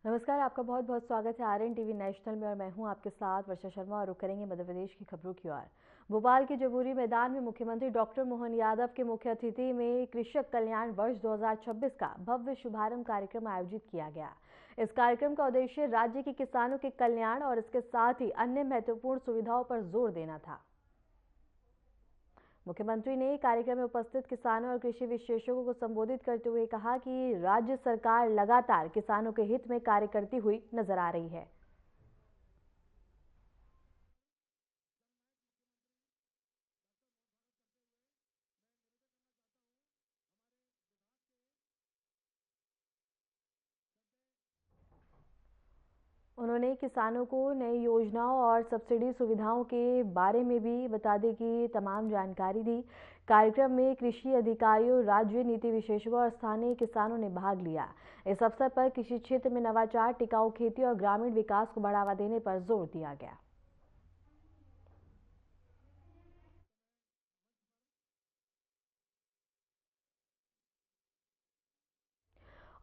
नमस्कार, आपका बहुत बहुत स्वागत है आरएन टीवी नेशनल में और मैं हूं आपके साथ वर्षा शर्मा और रुक करेंगे मध्य प्रदेश की खबरों की ओर। भोपाल के जबूरी मैदान में मुख्यमंत्री डॉक्टर मोहन यादव के मुख्य अतिथि में कृषक कल्याण वर्ष 2026 का भव्य शुभारंभ कार्यक्रम आयोजित किया गया। इस कार्यक्रम का उद्देश्य राज्य के किसानों के कल्याण और इसके साथ ही अन्य महत्वपूर्ण सुविधाओं पर जोर देना था। मुख्यमंत्री ने कार्यक्रम में उपस्थित किसानों और कृषि विशेषज्ञों को संबोधित करते हुए कहा कि राज्य सरकार लगातार किसानों के हित में कार्य करती हुई नजर आ रही है। उन्होंने किसानों को नई योजनाओं और सब्सिडी सुविधाओं के बारे में भी बताने की तमाम जानकारी दी। कार्यक्रम में कृषि अधिकारियों, राज्य नीति विशेषज्ञों और स्थानीय किसानों ने भाग लिया। इस अवसर पर कृषि क्षेत्र में नवाचार, टिकाऊ खेती और ग्रामीण विकास को बढ़ावा देने पर जोर दिया गया।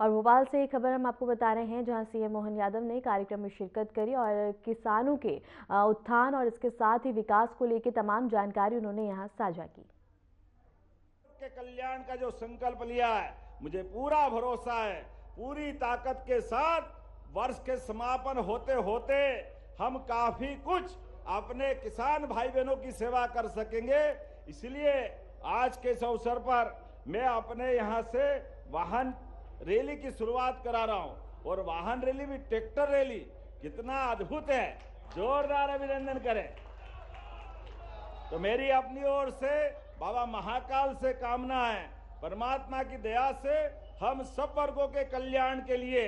और भोपाल से एक खबर हम आपको बता रहे हैं, जहां सीएम मोहन यादव ने कार्यक्रम में शिरकत करी और किसानों के उत्थान और इसके साथ ही विकास को लेकर तमाम जानकारी उन्होंने यहां साझा की। के कल्याण का जो संकल्प लिया है, मुझे पूरा भरोसा है पूरी ताकत के साथ वर्ष के समापन होते होते हम काफी कुछ अपने किसान भाई बहनों की सेवा कर सकेंगे। इसलिए आज के इस अवसर पर मैं अपने यहां से वाहन रैली की शुरुआत करा रहा हूं और वाहन रैली भी ट्रैक्टर रैली कितना अद्भुत है, जोरदार अभिनंदन करें। तो मेरी अपनी ओर से बाबा महाकाल से कामना है, परमात्मा की दया से हम सब वर्गों के कल्याण के लिए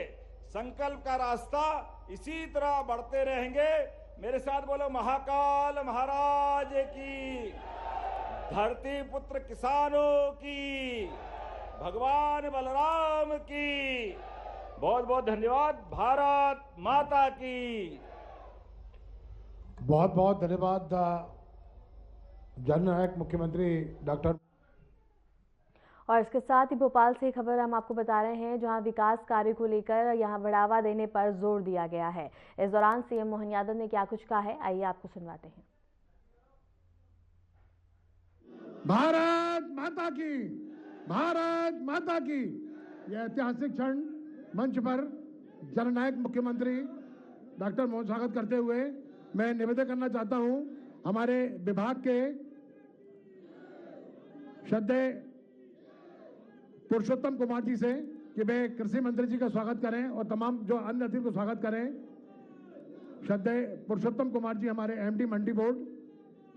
संकल्प का रास्ता इसी तरह बढ़ते रहेंगे। मेरे साथ बोलो, महाकाल महाराज की, धरती पुत्र किसानों की, भगवान बलराम की। बहुत बहुत धन्यवाद। भारत माता की। बहुत बहुत धन्यवाद जननायक मुख्यमंत्री डॉक्टर। और इसके साथ ही भोपाल से खबर हम आपको बता रहे हैं, जहां विकास कार्य को लेकर यहां बढ़ावा देने पर जोर दिया गया है। इस दौरान सीएम मोहन यादव ने क्या कुछ कहा है, आइए आपको सुनवाते हैं। भारत माता की, भारत माता की। यह ऐतिहासिक क्षण मंच पर जननायक मुख्यमंत्री डॉक्टर मोहन स्वागत करते हुए मैं निवेदन करना चाहता हूं हमारे विभाग के श्रद्धेय पुरुषोत्तम कुमार जी से कि वे कृषि मंत्री जी का स्वागत करें और तमाम जो अन्य अतिथि को स्वागत करें। श्रद्धेय पुरुषोत्तम कुमार जी हमारे एमडी मंडी बोर्ड।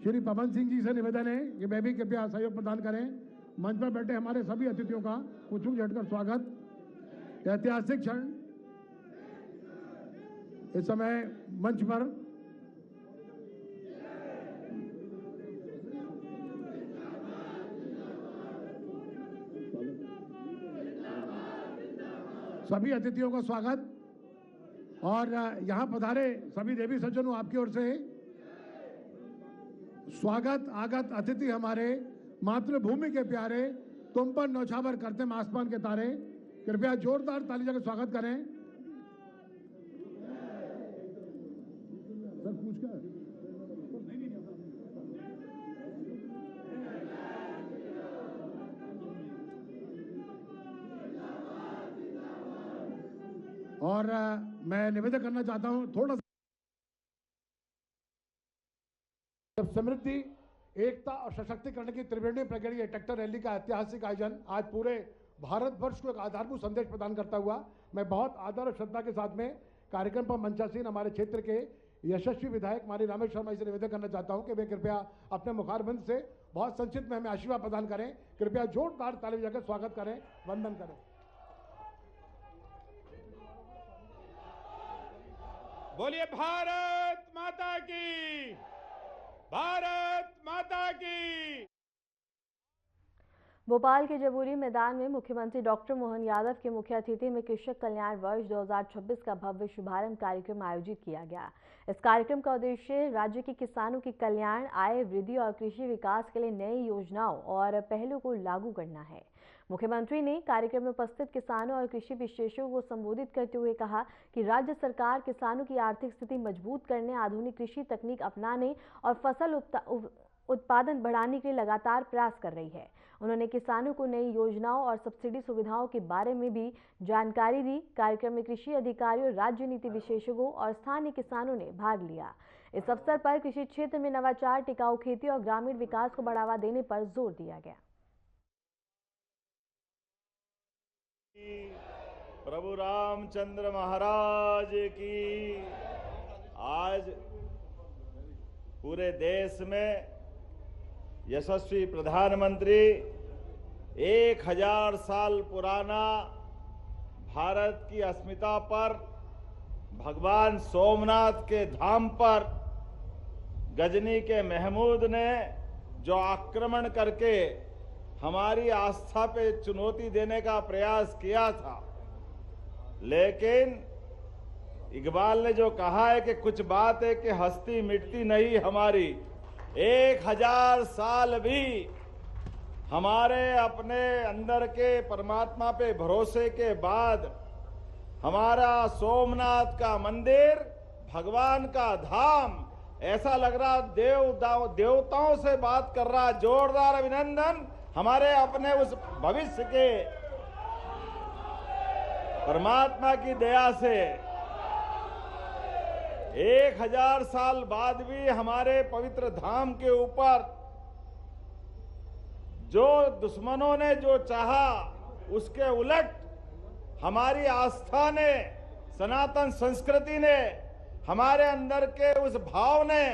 श्री पवन सिंह जी से निवेदन है कि वे भी कृपया सहयोग प्रदान करें। मंच पर बैठे हमारे सभी अतिथियों का कुछ झटकर स्वागत। ऐतिहासिक क्षण इस समय मंच पर सभी अतिथियों का स्वागत। और यहां पधारे सभी देवी सज्जनों, आपकी ओर से स्वागत। आगत अतिथि हमारे मातृभूमि के प्यारे, तुम पर नौछावर करते हम आसमान के तारे। कृपया जोरदार ताली देकर स्वागत करें। सर पूछ क्या है? और मैं निवेदन करना चाहता हूं थोड़ा सा, जब समृद्धि, एकता और सशक्तिकरण की त्रिवेणी प्रगति ट्रैक्टर रैली का ऐतिहासिक आयोजन आज पूरे भारतवर्ष को एक आधारभूत संदेश प्रदान करता हुआ, मैं बहुत आदर और श्रद्धा के साथ में कार्यक्रम पर मंचासीन हमारे क्षेत्र के यशस्वी विधायक माननीय रामेश्वर शर्मा जी से निवेदन करना चाहता हूं कि वे कृपया अपने मुखारबंद से बहुत संक्षिप्त में हमें आशीर्वाद प्रदान करें। कृपया जोरदार ताली बजाकर स्वागत करें, वंदन करें। बोलिए भारत माता की, भारत माता की। भोपाल के जबूरी मैदान में मुख्यमंत्री डॉक्टर मोहन यादव के मुख्य अतिथि में कृषक कल्याण वर्ष 2026 का भव्य शुभारंभ कार्यक्रम आयोजित किया गया। इस कार्यक्रम का उद्देश्य राज्य के किसानों के कल्याण, आय वृद्धि और कृषि विकास के लिए नई योजनाओं और पहलों को लागू करना है। मुख्यमंत्री ने कार्यक्रम में उपस्थित किसानों और कृषि विशेषज्ञों को संबोधित करते हुए कहा कि राज्य सरकार किसानों की आर्थिक स्थिति मजबूत करने, आधुनिक कृषि तकनीक अपनाने और फसल उत्पादन बढ़ाने के लिए लगातार प्रयास कर रही है। उन्होंने किसानों को नई योजनाओं और सब्सिडी सुविधाओं के बारे में भी जानकारी दी। कार्यक्रम में कृषि अधिकारियों, राज्य नीति विशेषज्ञों और स्थानीय किसानों ने भाग लिया। इस अवसर पर कृषि क्षेत्र में नवाचार, टिकाऊ खेती और ग्रामीण विकास को बढ़ावा देने पर जोर दिया गया। प्रभु रामचंद्र महाराज की। आज पूरे देश में यशस्वी प्रधानमंत्री 1000 साल पुराना भारत की अस्मिता पर, भगवान सोमनाथ के धाम पर गजनी के महमूद ने जो आक्रमण करके हमारी आस्था पे चुनौती देने का प्रयास किया था, लेकिन इकबाल ने जो कहा है कि कुछ बात है कि हस्ती मिटती नहीं हमारी। 1000 साल भी हमारे अपने अंदर के परमात्मा पे भरोसे के बाद हमारा सोमनाथ का मंदिर, भगवान का धाम, ऐसा लग रहा देवताओं से बात कर रहा। जोरदार अभिनंदन हमारे अपने उस भविष्य के परमात्मा की दया से 1000 साल बाद भी हमारे पवित्र धाम के ऊपर जो दुश्मनों ने जो चाहा उसके उलट हमारी आस्था ने, सनातन संस्कृति ने, हमारे अंदर के उस भाव ने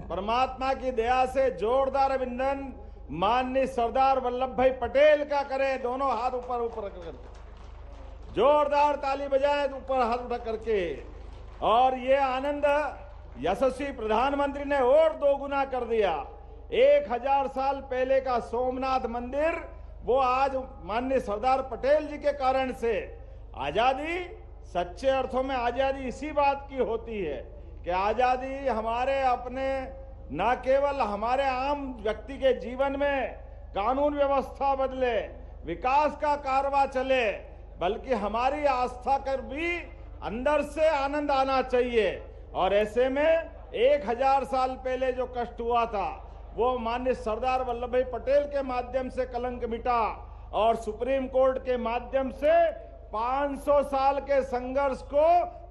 परमात्मा की दया से जोरदार अभिनंदन माननीय सरदार वल्लभ भाई पटेल का करें। दोनों हाथ ऊपर ऊपर करके जोरदार ताली बजाएं, ऊपर हाथ उठा करके। और ये आनंद यशस्वी प्रधानमंत्री ने और दोगुना कर दिया। 1000 साल पहले का सोमनाथ मंदिर वो आज माननीय सरदार पटेल जी के कारण से आजादी, सच्चे अर्थों में आजादी इसी बात की होती है कि आजादी हमारे अपने, न केवल हमारे आम व्यक्ति के जीवन में कानून व्यवस्था बदले, विकास का कारवां चले, बल्कि हमारी आस्था कर भी अंदर से आनंद आना चाहिए। और ऐसे में 1000 साल पहले जो कष्ट हुआ था वो माननीय सरदार वल्लभ भाई पटेल के माध्यम से कलंक मिटा और सुप्रीम कोर्ट के माध्यम से 500 साल के संघर्ष को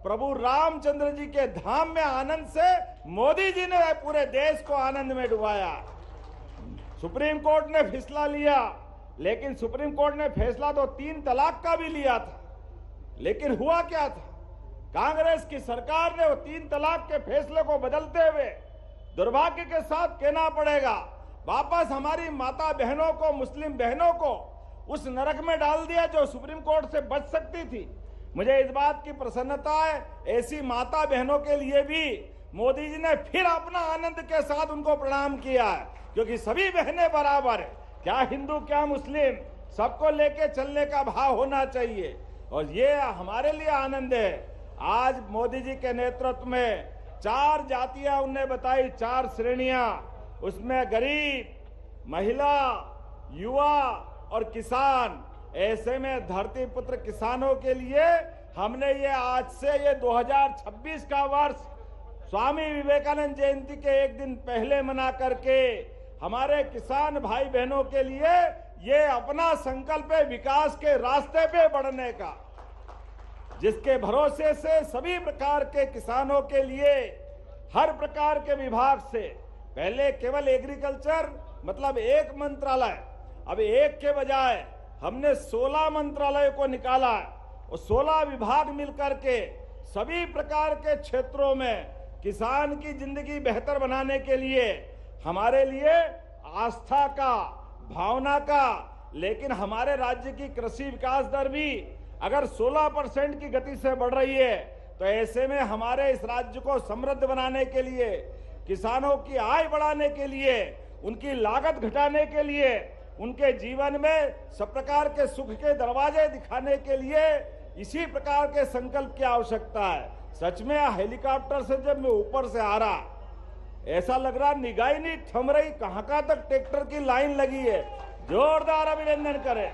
प्रभु रामचंद्र जी के धाम में आनंद से मोदी जी ने पूरे देश को आनंद में डुबाया। सुप्रीम कोर्ट ने फैसला लिया, लेकिन सुप्रीम कोर्ट ने फैसला तो 3 तलाक का भी लिया था, लेकिन हुआ क्या था? कांग्रेस की सरकार ने वो 3 तलाक के फैसले को बदलते हुए दुर्भाग्य के साथ कहना पड़ेगा वापस हमारी माता बहनों को, मुस्लिम बहनों को उस नरक में डाल दिया जो सुप्रीम कोर्ट से बच सकती थी। मुझे इस बात की प्रसन्नता है, ऐसी माता बहनों के लिए भी मोदी जी ने फिर अपना आनंद के साथ उनको प्रणाम किया है, क्योंकि सभी बहनें बराबर है, क्या हिंदू क्या मुस्लिम, सबको लेके चलने का भाव होना चाहिए। और ये हमारे लिए आनंद है। आज मोदी जी के नेतृत्व में 4 जातियां उनने बताई, 4 श्रेणियां, उसमें गरीब, महिला, युवा और किसान। ऐसे में धरती पुत्र किसानों के लिए हमने ये आज से ये 2026 का वर्ष स्वामी विवेकानंद जयंती के एक दिन पहले मना करके हमारे किसान भाई बहनों के लिए ये अपना संकल्प है विकास के रास्ते पे बढ़ने का, जिसके भरोसे से सभी प्रकार के किसानों के लिए हर प्रकार के विभाग से, पहले केवल एग्रीकल्चर मतलब एक मंत्रालय, अब एक के बजाय हमने 16 मंत्रालय को निकाला और 16 विभाग मिलकर के सभी प्रकार के क्षेत्रों में किसान की जिंदगी बेहतर बनाने के लिए, हमारे लिए आस्था का, भावना का, लेकिन हमारे राज्य की कृषि विकास दर भी अगर 16% की गति से बढ़ रही है, तो ऐसे में हमारे इस राज्य को समृद्ध बनाने के लिए, किसानों की आय बढ़ाने के लिए, उनकी लागत घटाने के लिए, उनके जीवन में सब प्रकार के सुख के दरवाजे दिखाने के लिए इसी प्रकार के संकल्प की आवश्यकता है। सच में हेलीकॉप्टर से जब मैं ऊपर से आ रहा, ऐसा लग रहा निगाह नहीं थम रही, कहां तक ट्रैक्टर की लाइन लगी है। जोरदार अभिनंदन करें।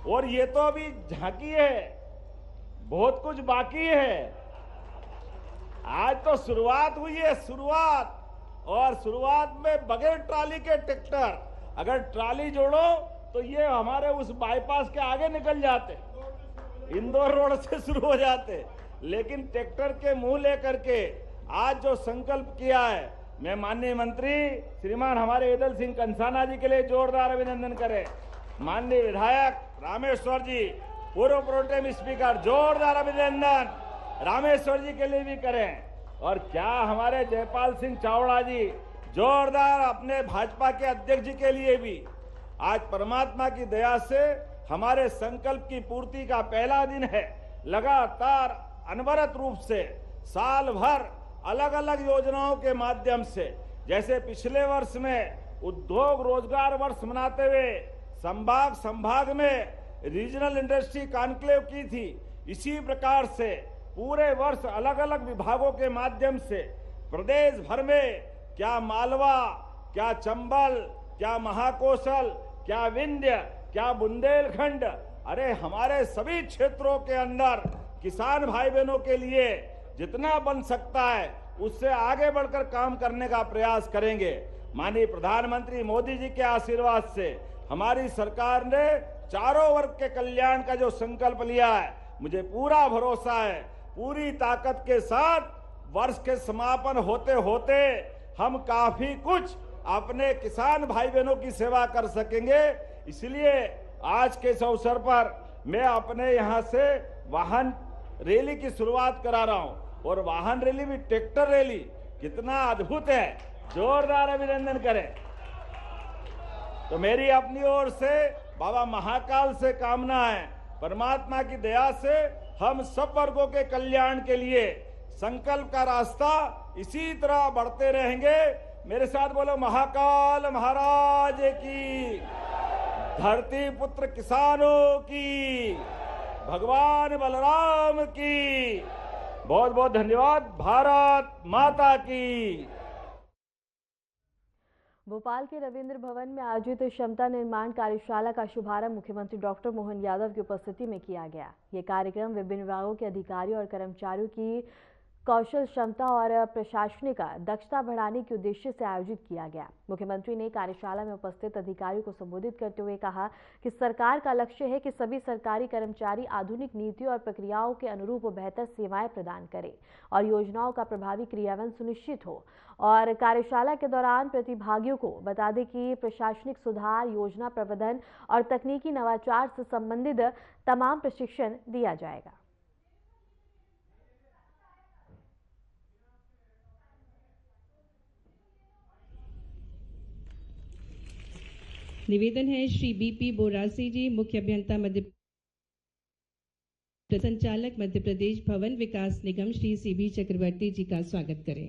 और ये तो अभी झांकी है, बहुत कुछ बाकी है। आज तो शुरुआत हुई है, शुरुआत। और शुरुआत में बगैर ट्राली के ट्रैक्टर, अगर ट्राली जोड़ो तो ये हमारे उस बाईपास के आगे निकल जाते, इंदौर रोड से शुरू हो जाते। लेकिन ट्रैक्टर के मुंह लेकर के आज जो संकल्प किया है, मैं माननीय मंत्री श्रीमान हमारे ईदल सिंह कंसाना जी के लिए जोरदार अभिनंदन करें। माननीय विधायक रामेश्वर जी, पूर्व प्रोटेम स्पीकर, जोरदार अभिनंदन रामेश्वर जी के लिए भी करें। और क्या हमारे जयपाल सिंह चावड़ा जी, जोरदार अपने भाजपा के अध्यक्ष जी के लिए भी। आज परमात्मा की दया से हमारे संकल्प की पूर्ति का पहला दिन है। लगातार अनवरत रूप से साल भर अलग अलग योजनाओं के माध्यम से, जैसे पिछले वर्ष में उद्योग रोजगार वर्ष मनाते हुए संभाग में रीजनल इंडस्ट्री कॉन्क्लेव की थी, इसी प्रकार से पूरे वर्ष अलग अलग विभागों के माध्यम से प्रदेश भर में, क्या मालवा, क्या चंबल, क्या महाकौशल, क्या विंध्य, क्या बुंदेलखंड, अरे हमारे सभी क्षेत्रों के अंदर किसान भाई बहनों के लिए जितना बन सकता है उससे आगे बढ़कर काम करने का प्रयास करेंगे। माननीय प्रधानमंत्री मोदी जी के आशीर्वाद से हमारी सरकार ने चारों वर्ग के कल्याण का जो संकल्प लिया है, मुझे पूरा भरोसा है पूरी ताकत के साथ वर्ष के समापन होते होते हम काफी कुछ अपने किसान भाई बहनों की सेवा कर सकेंगे। इसलिए आज के इस अवसर पर मैं अपने यहां से वाहन रैली की शुरुआत करा रहा हूं, और वाहन रैली भी ट्रैक्टर रैली, कितना अद्भुत है, जोरदार अभिनंदन करें। तो मेरी अपनी ओर से बाबा महाकाल से कामना है, परमात्मा की दया से हम सब वर्गों के कल्याण के लिए संकल्प का रास्ता इसी तरह बढ़ते रहेंगे। मेरे साथ बोलो, महाकाल महाराज की, धरती पुत्र किसानों की, भगवान बलराम की। बहुत बहुत धन्यवाद। भारत माता की। भोपाल के रविंद्र भवन में आयोजित क्षमता निर्माण कार्यशाला का शुभारंभ मुख्यमंत्री डॉक्टर मोहन यादव की उपस्थिति में किया गया। ये कार्यक्रम विभिन्न विभागों के अधिकारियों और कर्मचारियों की कौशल क्षमता और प्रशासनिक दक्षता बढ़ाने के उद्देश्य से आयोजित किया गया। मुख्यमंत्री ने कार्यशाला में उपस्थित अधिकारियों को संबोधित करते हुए कहा कि सरकार का लक्ष्य है कि सभी सरकारी कर्मचारी आधुनिक नीतियों और प्रक्रियाओं के अनुरूप बेहतर सेवाएं प्रदान करें और योजनाओं का प्रभावी क्रियान्वयन सुनिश्चित हो। और कार्यशाला के दौरान प्रतिभागियों को बता दें कि प्रशासनिक सुधार, योजना प्रबंधन और तकनीकी नवाचार से संबंधित तमाम प्रशिक्षण दिया जाएगा। निवेदन है श्री बीपी बोरासी जी, मुख्य अभियंता मध्य संचालक मध्य प्रदेश भवन विकास निगम, श्री सीबी चक्रवर्ती जी का स्वागत करें।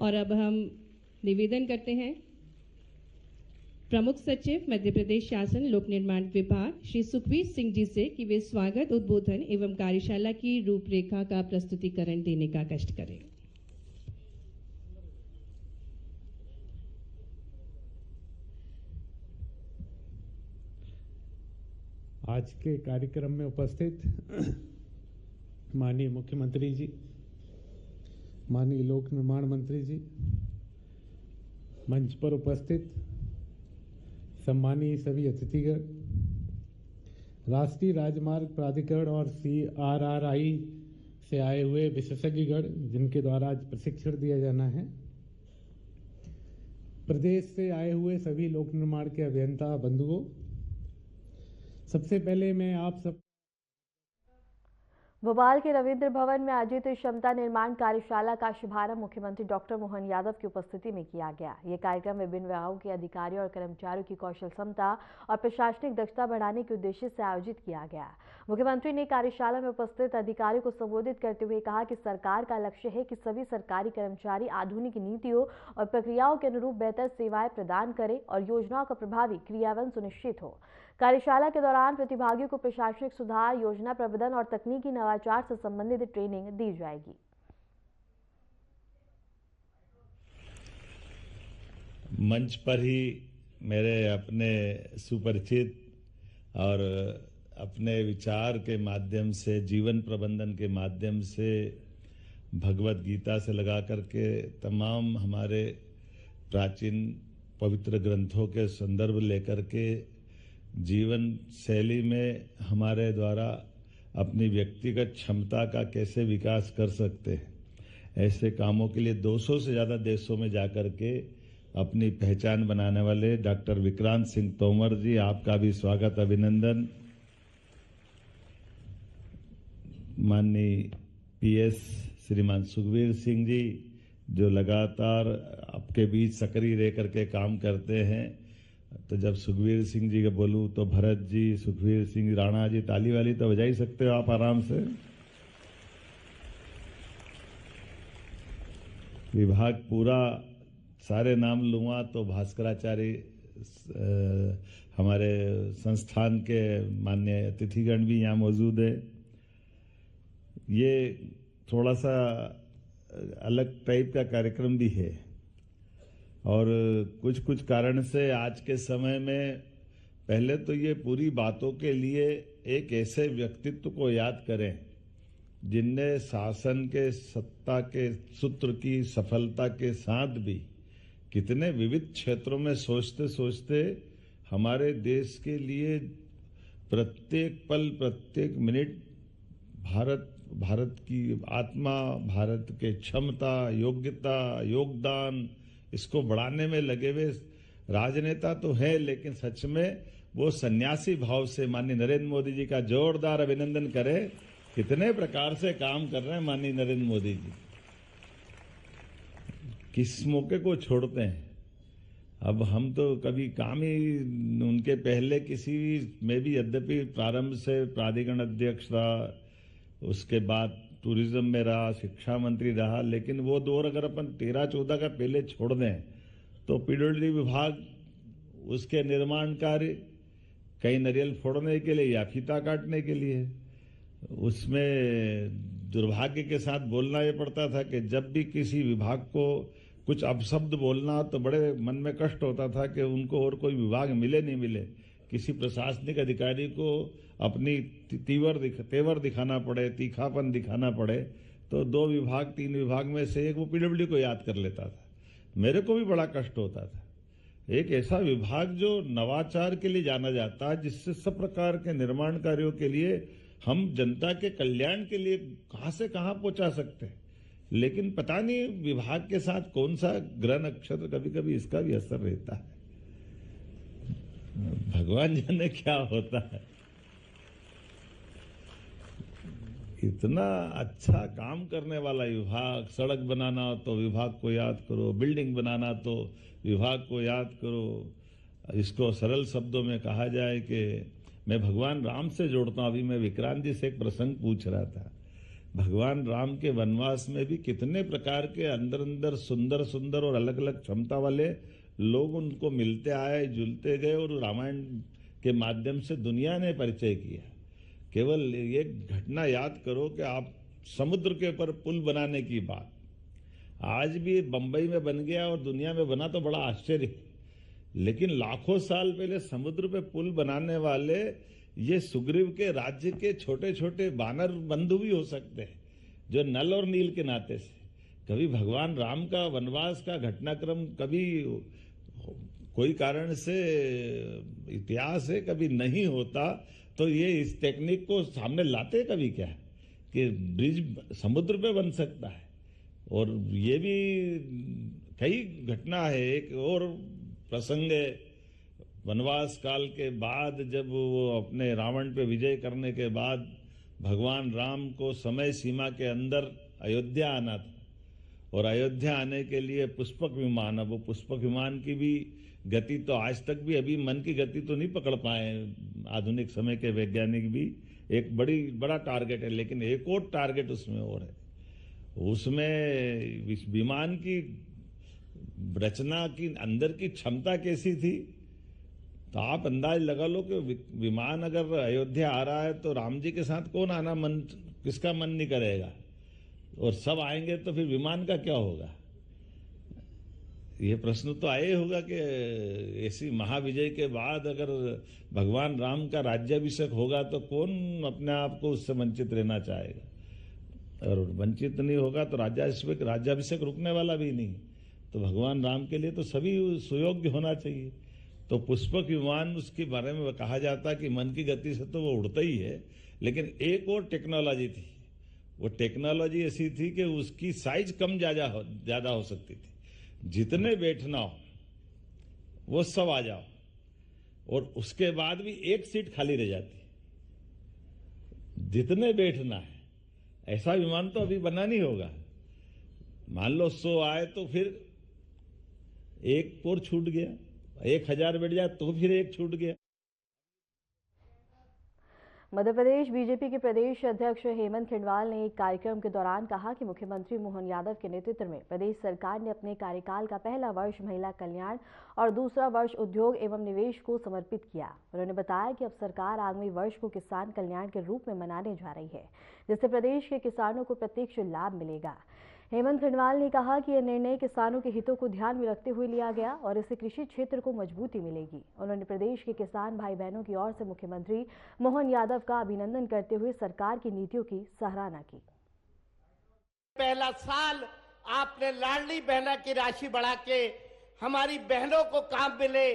और अब हम निवेदन करते हैं प्रमुख सचिव मध्य प्रदेश शासन लोक निर्माण विभाग श्री सुखबीर सिंह जी से कि वे स्वागत, उद्बोधन एवं कार्यशाला की रूपरेखा का प्रस्तुतिकरण देने का कष्ट करें। आज के कार्यक्रम में उपस्थित माननीय मुख्यमंत्री जी, माननीय लोक निर्माण मंत्री जी, मंच पर उपस्थित सम्मानीय सभी अतिथिगण, राष्ट्रीय राजमार्ग प्राधिकरण और CRRI से आए हुए विशेषज्ञगण जिनके द्वारा आज प्रशिक्षण दिया जाना है, प्रदेश से आए हुए सभी लोक निर्माण के अभियंता बंधुओं, सबसे पहले मैं आप सब भोपाल के रविंद्र भवन में आयोजित क्षमता निर्माण कार्यशाला का शुभारंभ मुख्यमंत्री डॉक्टर मोहन यादव की उपस्थिति में किया गया। यह कार्यक्रम विभिन्न विभागों के अधिकारियों और कर्मचारियों की कौशल क्षमता और प्रशासनिक दक्षता बढ़ाने के उद्देश्य से आयोजित किया गया। मुख्यमंत्री ने कार्यशाला में उपस्थित अधिकारियों को संबोधित करते हुए कहा कि सरकार का लक्ष्य है कि सभी सरकारी कर्मचारी आधुनिक नीतियों और प्रक्रियाओं के अनुरूप बेहतर सेवाएं प्रदान करें और योजनाओं का प्रभावी क्रियान्वयन सुनिश्चित हो। कार्यशाला के दौरान प्रतिभागियों को प्रशासनिक सुधार, योजना प्रबंधन और तकनीकी नवाचार से संबंधित ट्रेनिंग दी जाएगी। मंच पर ही मेरे अपने सुपरिचित और अपने विचार के माध्यम से, जीवन प्रबंधन के माध्यम से, भगवत गीता से लगा करके तमाम हमारे प्राचीन पवित्र ग्रंथों के संदर्भ लेकर के जीवन शैली में हमारे द्वारा अपनी व्यक्तिगत क्षमता का कैसे विकास कर सकते हैं, ऐसे कामों के लिए 200 से ज़्यादा देशों में जाकर के अपनी पहचान बनाने वाले डॉक्टर विक्रांत सिंह तोमर जी, आपका भी स्वागत, अभिनंदन। माननीय पीएस श्रीमान सुखबीर सिंह जी, जो लगातार आपके बीच सक्रिय रह करके काम करते हैं, तो जब सुखबीर सिंह जी को बोलूं तो भरत जी, सुखबीर सिंह, राणा जी, ताली वाली तो बजा ही सकते हो आप आराम से। विभाग पूरा सारे नाम लूँगा तो भास्कराचार्य हमारे संस्थान के माननीय अतिथिगण भी यहाँ मौजूद है। ये थोड़ा सा अलग टाइप का कार्यक्रम भी है और कुछ कारण से आज के समय में पहले तो ये पूरी बातों के लिए एक ऐसे व्यक्तित्व को याद करें जिनने शासन के सत्ता के सूत्र की सफलता के साथ भी कितने विविध क्षेत्रों में सोचते सोचते हमारे देश के लिए प्रत्येक पल, प्रत्येक मिनट भारत की आत्मा, भारत के क्षमता, योग्यता, योगदान, इसको बढ़ाने में लगे हुए राजनेता तो है, लेकिन सच में वो सन्यासी भाव से माननीय नरेंद्र मोदी जी का जोरदार अभिनंदन करें। कितने प्रकार से काम कर रहे हैं माननीय नरेंद्र मोदी जी, किस मौके को छोड़ते हैं। अब हम तो कभी काम ही उनके पहले किसी में भी, यद्यपि प्रारंभ से प्राधिकरण अध्यक्ष रहा, उसके बाद टूरिज्म में रहा, शिक्षा मंत्री रहा, लेकिन वो दौर अगर अपन 13-14 का पहले छोड़ दें तो पीडब्ल्यूडी विभाग, उसके निर्माण कार्य, कहीं नारियल फोड़ने के लिए या फीता काटने के लिए, उसमें दुर्भाग्य के साथ बोलना ये पड़ता था कि जब भी किसी विभाग को कुछ अपशब्द बोलना तो बड़े मन में कष्ट होता था कि उनको और कोई विभाग मिले नहीं मिले, किसी प्रशासनिक अधिकारी को अपनी तेवर दिखाना पड़े, तीखापन दिखाना पड़े, तो 2 विभाग 3 विभाग में से एक वो पीडब्ल्यूडी को याद कर लेता था। मेरे को भी बड़ा कष्ट होता था। एक ऐसा विभाग जो नवाचार के लिए जाना जाता है, जिससे सब प्रकार के निर्माण कार्यों के लिए हम जनता के कल्याण के लिए कहां से कहां पहुंचा सकते हैं, लेकिन पता नहीं विभाग के साथ कौन सा ग्रह नक्षत्र, कभी कभी इसका भी असर रहता है। भगवान जाने क्या होता है। इतना अच्छा काम करने वाला विभाग, सड़क बनाना हो तो विभाग को याद करो, बिल्डिंग बनाना तो विभाग को याद करो। इसको सरल शब्दों में कहा जाए कि मैं भगवान राम से जोड़ता हूं। अभी मैं विक्रांत जी से एक प्रसंग पूछ रहा था, भगवान राम के वनवास में भी कितने प्रकार के अंदर सुंदर सुंदर और अलग अलग क्षमता वाले लोग उनको मिलते आए, जुलते गए और रामायण के माध्यम से दुनिया ने परिचय किया। केवल एक घटना याद करो कि आप समुद्र के ऊपर पुल बनाने की बात आज भी बंबई में बन गया और दुनिया में बना तो बड़ा आश्चर्य है, लेकिन लाखों साल पहले समुद्र पे पुल बनाने वाले ये सुग्रीव के राज्य के छोटे छोटे वानर बंधु भी हो सकते हैं, जो नल और नील के नाते से। कभी भगवान राम का वनवास का घटनाक्रम कभी कोई कारण से इतिहास है, कभी नहीं होता, तो ये इस टेक्निक को सामने लाते कभी क्या कि ब्रिज समुद्र पे बन सकता है। और ये भी कई घटना है। एक और प्रसंग है, वनवास काल के बाद जब वो अपने रावण पे विजय करने के बाद भगवान राम को समय सीमा के अंदर अयोध्या आना था, और अयोध्या आने के लिए पुष्पक विमान, अब वो पुष्पक विमान की भी गति तो आज तक भी अभी मन की गति तो नहीं पकड़ पाए आधुनिक समय के वैज्ञानिक भी। एक बड़ा टारगेट है, लेकिन एक और टारगेट उसमें और है। उसमें विमान की रचना की अंदर की क्षमता कैसी थी, तो आप अंदाज लगा लो कि विमान अगर अयोध्या आ रहा है तो राम जी के साथ कौन आना किसका मन नहीं करेगा, और सब आएंगे तो फिर विमान का क्या होगा। ये प्रश्न तो आए होगा कि ऐसी महाविजय के बाद अगर भगवान राम का राज्याभिषेक होगा तो कौन अपने आप को उससे वंचित रहना चाहेगा। अगर वंचित नहीं होगा तो राज्याभिषेक रुकने वाला भी नहीं। तो भगवान राम के लिए तो सभी सुयोग्य होना चाहिए। तो पुष्पक विमान उसके बारे में कहा जाता कि मन की गति से तो वो उड़ता ही है, लेकिन एक और टेक्नोलॉजी थी। वो टेक्नोलॉजी ऐसी थी कि उसकी साइज कम ज्यादा हो सकती थी। जितने बैठना हो वो सब आ जाओ, और उसके बाद भी एक सीट खाली रह जाती। जितने बैठना है, ऐसा विमान तो अभी बना नहीं होगा। मान लो 100 आए तो फिर एक और छूट गया, 1000 बैठ जाए तो फिर एक छूट गया। मध्य प्रदेश बीजेपी के प्रदेश अध्यक्ष हेमंत खंडवाल ने एक कार्यक्रम के दौरान कहा कि मुख्यमंत्री मोहन यादव के नेतृत्व में प्रदेश सरकार ने अपने कार्यकाल का पहला वर्ष महिला कल्याण और दूसरा वर्ष उद्योग एवं निवेश को समर्पित किया। उन्होंने बताया कि अब सरकार आगामी वर्ष को किसान कल्याण के रूप में मनाने जा रही है, जिससे प्रदेश के किसानों को प्रत्यक्ष लाभ मिलेगा। हेमंत खंडवाल ने कहा कि यह निर्णय किसानों के हितों को ध्यान में रखते हुए लिया गया और इससे कृषि क्षेत्र को मजबूती मिलेगी। उन्होंने प्रदेश के किसान भाई बहनों की ओर से मुख्यमंत्री मोहन यादव का अभिनंदन करते हुए सरकार की नीतियों की सराहना की। पहला साल आपने लाडली बहना की राशि बढ़ा के हमारी बहनों को काम मिले,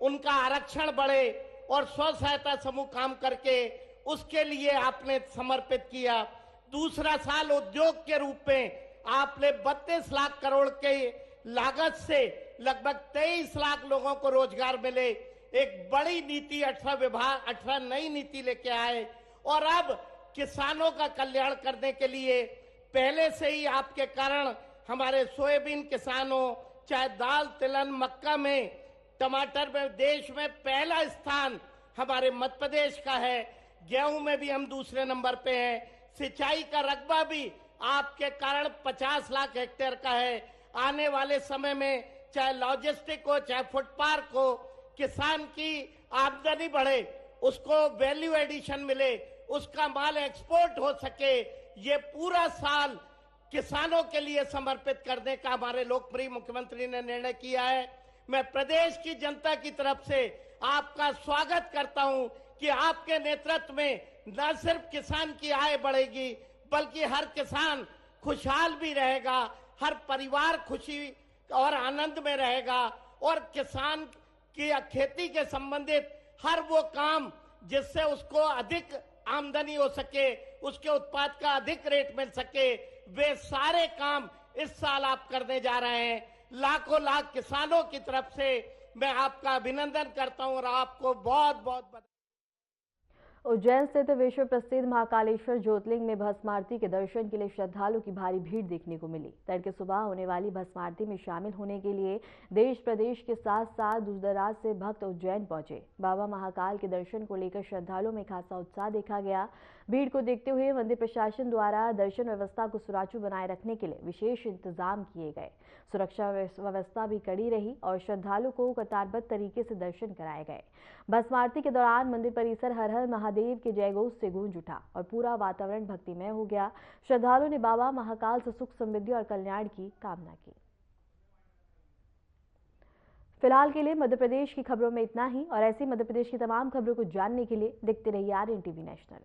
उनका आरक्षण बढ़े और स्व सहायता समूह काम करके उसके लिए आपने समर्पित किया। दूसरा साल उद्योग के रूप में आपने 32 लाख करोड़ के लागत से लगभग 23 लाख लोगों को रोजगार मिले। एक बड़ी नीति 18 नई नीति लेके आए और अब किसानों का कल्याण करने के लिए पहले से ही आपके कारण हमारे सोयाबीन किसानों, चाहे दाल, तिलहन, मक्का में, टमाटर में देश में पहला स्थान हमारे मध्य प्रदेश का है। गेहूं में भी हम दूसरे नंबर पे हैं। सिंचाई का रकबा भी आपके कारण 50 लाख हेक्टेयर का है। आने वाले समय में चाहे लॉजिस्टिक हो, चाहे फूड पार्क हो, किसान की आमदनी बढ़े, उसको वैल्यू एडिशन मिले, उसका माल एक्सपोर्ट हो सके। ये पूरा साल किसानों के लिए समर्पित करने का हमारे लोकप्रिय मुख्यमंत्री ने निर्णय किया है। मैं प्रदेश की जनता की तरफ से आपका स्वागत करता हूं कि आपके नेतृत्व में न सिर्फ किसान की आय बढ़ेगी बल्कि हर किसान खुशहाल भी रहेगा, हर परिवार खुशी और आनंद में रहेगा और किसान की खेती के संबंधित हर वो काम जिससे उसको अधिक आमदनी हो सके, उसके उत्पाद का अधिक रेट मिल सके, वे सारे काम इस साल आप करने जा रहे हैं। लाखों लाख किसानों की तरफ से मैं आपका अभिनंदन करता हूं और आपको बहुत बहुत बधाई। उज्जैन स्थित विश्व प्रसिद्ध महाकालेश्वर ज्योतिर्लिंग में भस्म आरती के दर्शन के लिए श्रद्धालुओं की भारी भीड़ देखने को मिली। तड़के सुबह होने वाली भस्म आरती में शामिल होने के लिए देश प्रदेश के साथ साथ दूर दराज से भक्त उज्जैन पहुंचे। बाबा महाकाल के दर्शन को लेकर श्रद्धालुओं में खासा उत्साह देखा गया। भीड़ को देखते हुए मंदिर प्रशासन द्वारा दर्शन व्यवस्था को सुचारू बनाए रखने के लिए विशेष इंतजाम किए गए। सुरक्षा व्यवस्था भी कड़ी रही और श्रद्धालुओं को कतारबद्ध तरीके से दर्शन कराए गए। भस्म आरती के दौरान मंदिर परिसर हर हर महादेव के जयघोष से गूंज उठा और पूरा वातावरण भक्तिमय हो गया। श्रद्धालुओं ने बाबा महाकाल से सुख समृद्धि और कल्याण की कामना की। फिलहाल के लिए मध्य प्रदेश की खबरों में इतना ही और ऐसी मध्य प्रदेश की तमाम खबरों को जानने के लिए देखते रहिए आरएन टीवी नेशनल।